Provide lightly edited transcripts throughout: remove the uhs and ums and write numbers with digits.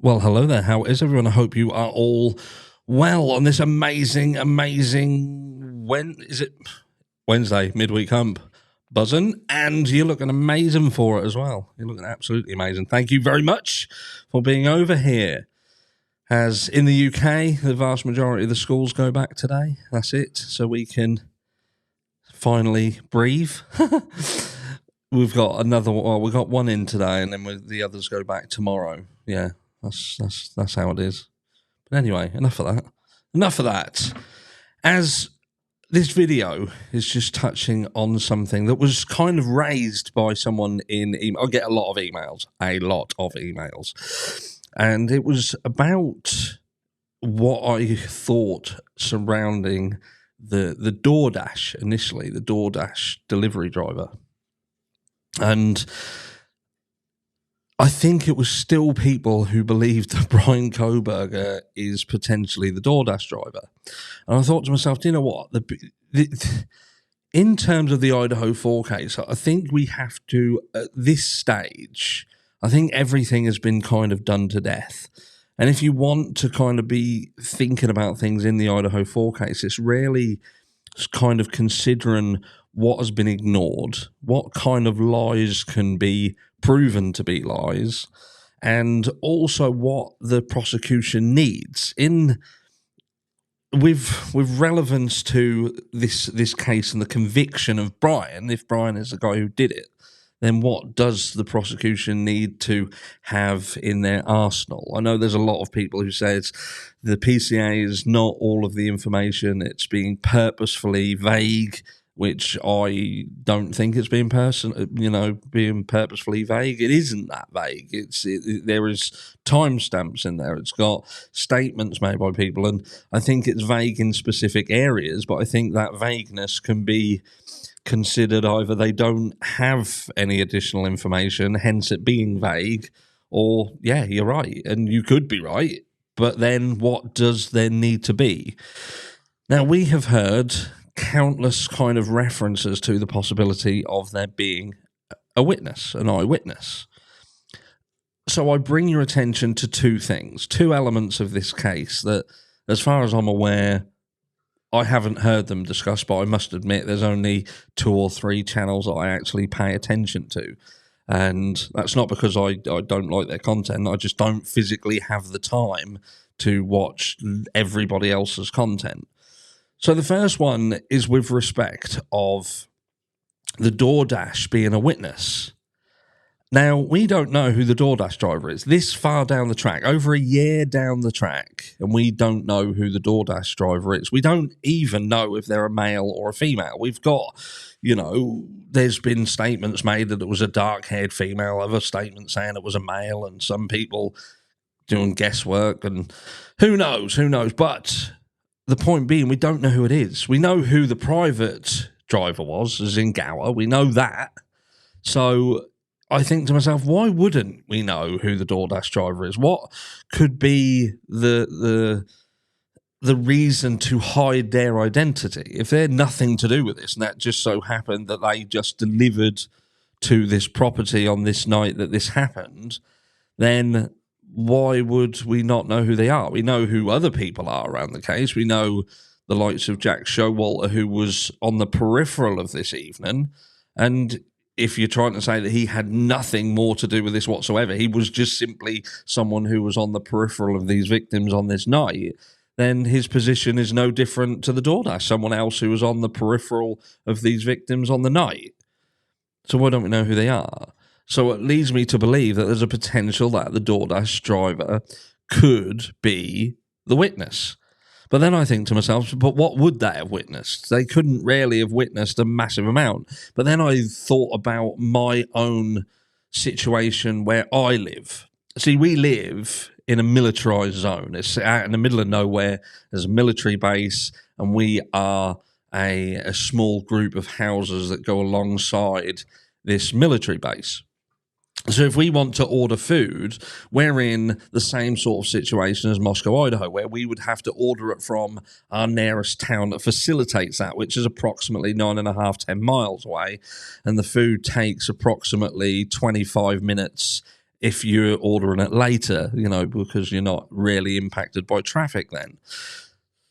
Well, hello there. How is everyone? I hope you are all well on this amazing Wednesday midweek hump buzzing, and you're looking amazing for it as well. You're looking absolutely amazing. Thank you very much for being over here. As in the UK, the vast majority of the schools go back today. That's it. So we can finally breathe. We've got we've got one in today, and then the others go back tomorrow. Yeah. That's how it is. But anyway, enough of that. As this video is just touching on something that was kind of raised by someone in email. I get a lot of emails. And it was about what I thought surrounding the DoorDash initially, the DoorDash delivery driver. And I think it was still people who believed that Bryan Kohberger is potentially the DoorDash driver. And I thought to myself, do you know what? In terms of the Idaho 4 case, I think we have to, at this stage, I think everything has been kind of done to death. And if you want to kind of be thinking about things in the Idaho 4 case, it's really kind of considering what has been ignored, what kind of lies can be proven to be lies, and also what the prosecution needs with relevance to this case and the conviction of Bryan. If Bryan is the guy who did it, then what does the prosecution need to have in their arsenal? I know there's a lot of people who say the PCA is not all of the information, it's being purposefully vague, which I don't think it's being purposefully vague. It isn't that vague. There is timestamps in there. It's got statements made by people, and I think it's vague in specific areas, but I think that vagueness can be considered either they don't have any additional information, hence it being vague, or, yeah, you're right, and you could be right, but then what does there need to be? Now, we have heard countless kind of references to the possibility of there being a witness, an eyewitness. So I bring your attention to two elements of this case that, as far as I'm aware, I haven't heard them discussed, but I must admit there's only 2 or 3 channels that I actually pay attention to. And that's not because I don't like their content. I just don't physically have the time to watch everybody else's content. So the first one is with respect of the DoorDash being a witness. Now, we don't know who the DoorDash driver is. This far down the track, over a year down the track, and we don't know who the DoorDash driver is. We don't even know if they're a male or a female. We've got, there's been statements made that it was a dark-haired female, other statements saying it was a male, and some people doing guesswork, and who knows. But the point being, we don't know who it is. We know who the private driver was, as in Gower. We know that. So I think to myself, why wouldn't we know who the DoorDash driver is? What could be the reason to hide their identity? If they're nothing to do with this, and that just so happened that they just delivered to this property on this night that this happened, then why would we not know who they are? We know who other people are around the case. We know the likes of Jack Showalter, who was on the peripheral of this evening. And if you're trying to say that he had nothing more to do with this whatsoever, he was just simply someone who was on the peripheral of these victims on this night, then his position is no different to the DoorDash, someone else who was on the peripheral of these victims on the night. So why don't we know who they are? So it leads me to believe that there's a potential that the DoorDash driver could be the witness. But then I think to myself, but what would they have witnessed? They couldn't really have witnessed a massive amount. But then I thought about my own situation where I live. See, we live in a militarized zone. It's out in the middle of nowhere. There's a military base, and we are a small group of houses that go alongside this military base. So if we want to order food, we're in the same sort of situation as Moscow, Idaho, where we would have to order it from our nearest town that facilitates that, which is approximately 9.5, 10 miles away. And the food takes approximately 25 minutes if you're ordering it later, because you're not really impacted by traffic then.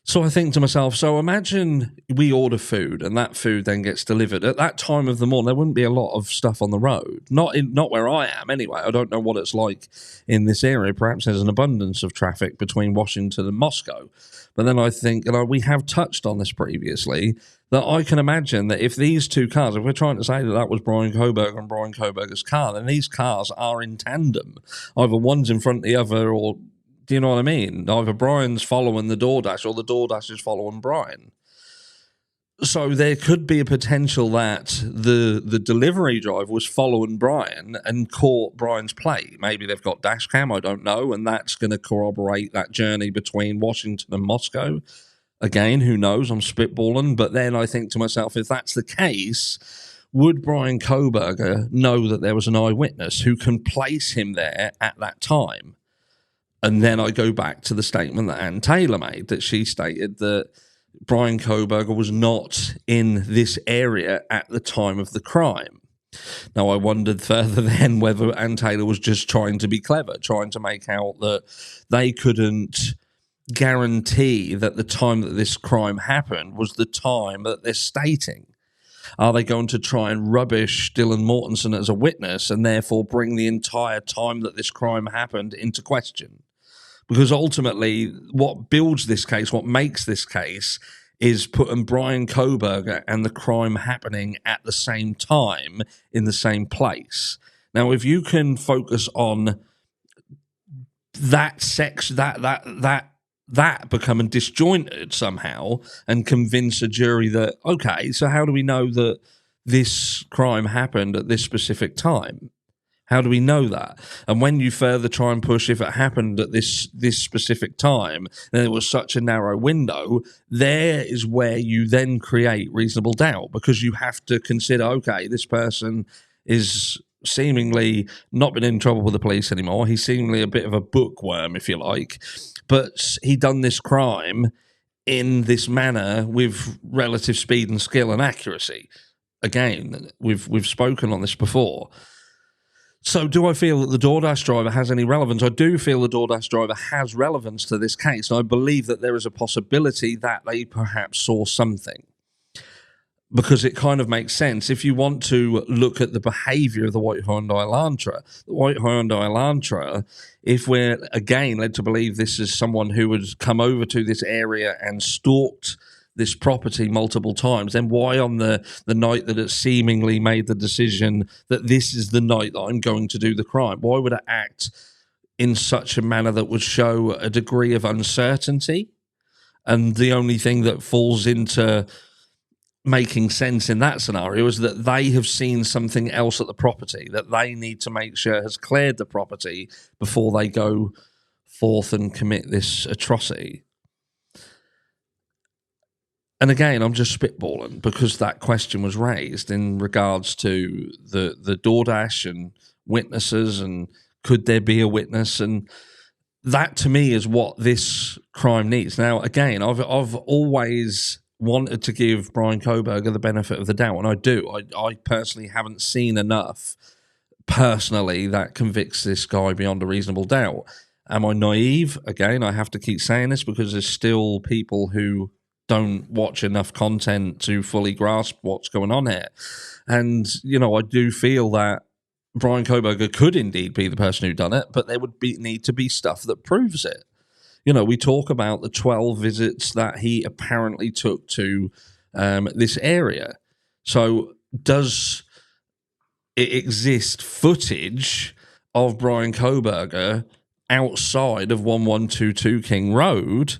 So I think to myself, so imagine we order food and that food then gets delivered. At that time of the morning, there wouldn't be a lot of stuff on the road. Not where I am anyway. I don't know what it's like in this area. Perhaps there's an abundance of traffic between Washington and Moscow. But then I think, we have touched on this previously, that I can imagine that if these two cars, if we're trying to say that was Bryan Kohberger and Bryan Kohberger's car, then these cars are in tandem. Either one's in front of the other, or do you know what I mean? Either Brian's following the DoorDash or the DoorDash is following Brian. So there could be a potential that the delivery driver was following Brian and caught Brian's plate. Maybe they've got dash cam, I don't know, and that's going to corroborate that journey between Washington and Moscow. Again, who knows? I'm spitballing. But then I think to myself, if that's the case, would Bryan Kohberger know that there was an eyewitness who can place him there at that time? And then I go back to the statement that Ann Taylor made, that she stated that Bryan Kohberger was not in this area at the time of the crime. Now, I wondered further then whether Ann Taylor was just trying to be clever, trying to make out that they couldn't guarantee that the time that this crime happened was the time that they're stating. Are they going to try and rubbish Dylan Mortensen as a witness and therefore bring the entire time that this crime happened into question? Because ultimately, what builds this case, what makes this case, is putting Bryan Kohberger and the crime happening at the same time in the same place. Now, if you can focus on that becoming disjointed somehow and convince a jury that, okay, so how do we know that this crime happened at this specific time? How do we know that? And when you further try and push, if it happened at this specific time, then it was such a narrow window, there is where you then create reasonable doubt, because you have to consider, okay, this person is seemingly not been in trouble with the police anymore. He's seemingly a bit of a bookworm, if you like, but he done this crime in this manner with relative speed and skill and accuracy. Again, we've spoken on this before. So do I feel that the DoorDash driver has any relevance? I do feel the DoorDash driver has relevance to this case. I believe that there is a possibility that they perhaps saw something, because it kind of makes sense. If you want to look at the behavior of the white Hyundai Elantra, if we're again led to believe this is someone who would come over to this area and stalked this property multiple times, then why on the night that it seemingly made the decision that this is the night that I'm going to do the crime, why would it act in such a manner that would show a degree of uncertainty? And the only thing that falls into making sense in that scenario is that they have seen something else at the property that they need to make sure has cleared the property before they go forth and commit this atrocity. And again, I'm just spitballing because that question was raised in regards to the DoorDash and witnesses, and could there be a witness? And that to me is what this crime needs. Now, again, I've always wanted to give Bryan Kohberger the benefit of the doubt, and I do. I personally haven't seen enough personally that convicts this guy beyond a reasonable doubt. Am I naive? Again, I have to keep saying this because there's still people who don't watch enough content to fully grasp what's going on here. And, I do feel that Bryan Kohberger could indeed be the person who done it, but there would need to be stuff that proves it. We talk about the 12 visits that he apparently took to this area. So does it exist footage of Bryan Kohberger outside of 1122 King Road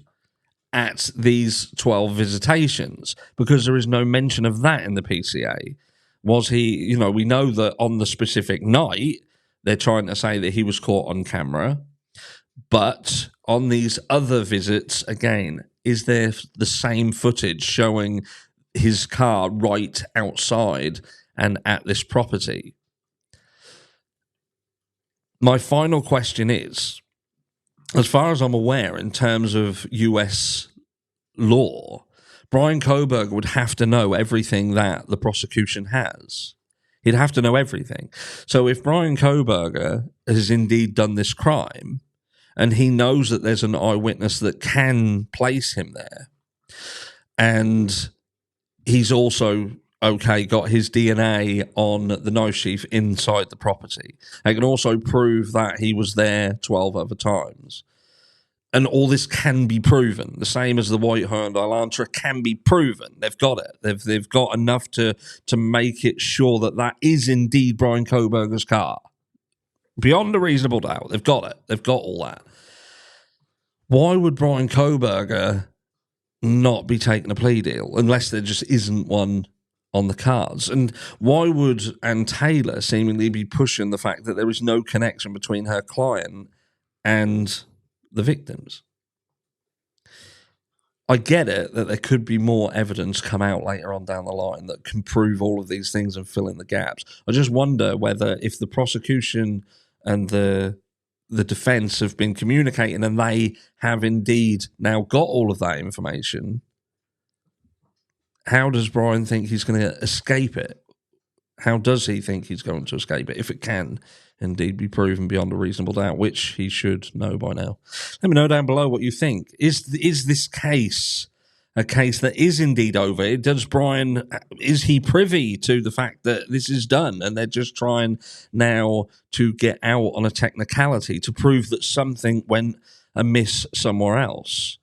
at these 12 visitations? Because there is no mention of that in the PCA. Was he, we know that on the specific night, they're trying to say that he was caught on camera, but on these other visits, again, is there the same footage showing his car right outside and at this property? My final question is, as far as I'm aware, in terms of US law, Bryan Kohberger would have to know everything that the prosecution has. He'd have to know everything. So if Bryan Kohberger has indeed done this crime, and he knows that there's an eyewitness that can place him there, and he's also got his DNA on the knife sheath inside the property. They can also prove that he was there 12 other times. And all this can be proven. The same as the White Hyundai Elantra can be proven. They've got it. They've got enough to make it sure that that is indeed Bryan Kohberger's car. Beyond a reasonable doubt. They've got it. They've got all that. Why would Bryan Kohberger not be taking a plea deal unless there just isn't one on the cards? And why would Ann Taylor seemingly be pushing the fact that there is no connection between her client and the victims? I get it that there could be more evidence come out later on down the line that can prove all of these things and fill in the gaps. I just wonder whether if the prosecution and the defense have been communicating and they have indeed now got all of that information, how does Bryan think he's going to escape it? How does he think he's going to escape it if it can indeed be proven beyond a reasonable doubt, which he should know by now? Let me know down below what you think. Is this case a case that is indeed over? Does Bryan, is he privy to the fact that this is done and they're just trying now to get out on a technicality to prove that something went amiss somewhere else?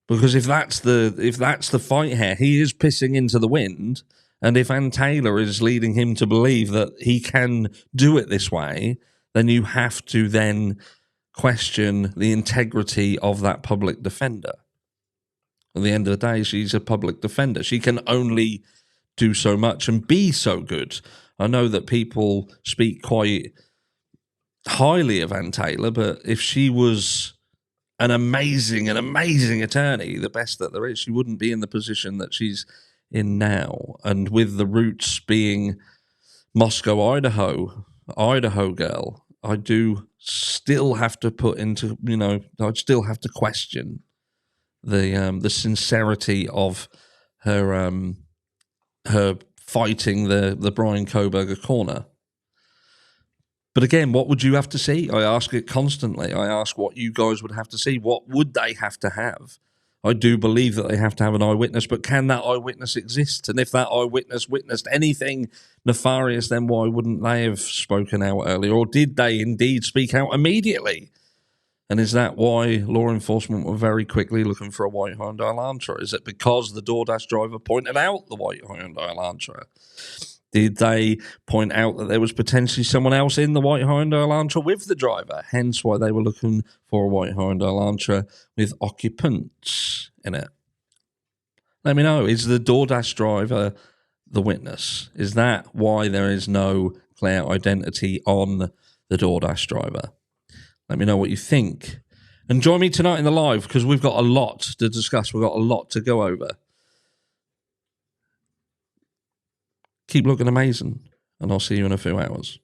Because if that's the fight here, he is pissing into the wind. And if Ann Taylor is leading him to believe that he can do it this way, then you have to then question the integrity of that public defender. At the end of the day, she's a public defender. She can only do so much and be so good. I know that people speak quite highly of Ann Taylor, but if she was an amazing attorney, the best that there is, she wouldn't be in the position that she's in now. And with the roots being Moscow, Idaho girl, I do still have to put into, I'd still have to question the sincerity of her fighting the Bryan Kohberger corner. But again, what would you have to see? I ask it constantly. I ask what you guys would have to see. What would they have to have? I do believe that they have to have an eyewitness, but can that eyewitness exist? And if that eyewitness witnessed anything nefarious, then why wouldn't they have spoken out earlier? Or did they indeed speak out immediately? And is that why law enforcement were very quickly looking for a white Hyundai Elantra? Is it because the DoorDash driver pointed out the white Hyundai Elantra? Did they point out that there was potentially someone else in the white Hyundai Elantra with the driver? Hence why they were looking for a white Hyundai Elantra with occupants in it. Let me know. Is the DoorDash driver the witness? Is that why there is no clear identity on the DoorDash driver? Let me know what you think. And join me tonight in the live because we've got a lot to discuss. We've got a lot to go over. Keep looking amazing, and I'll see you in a few hours.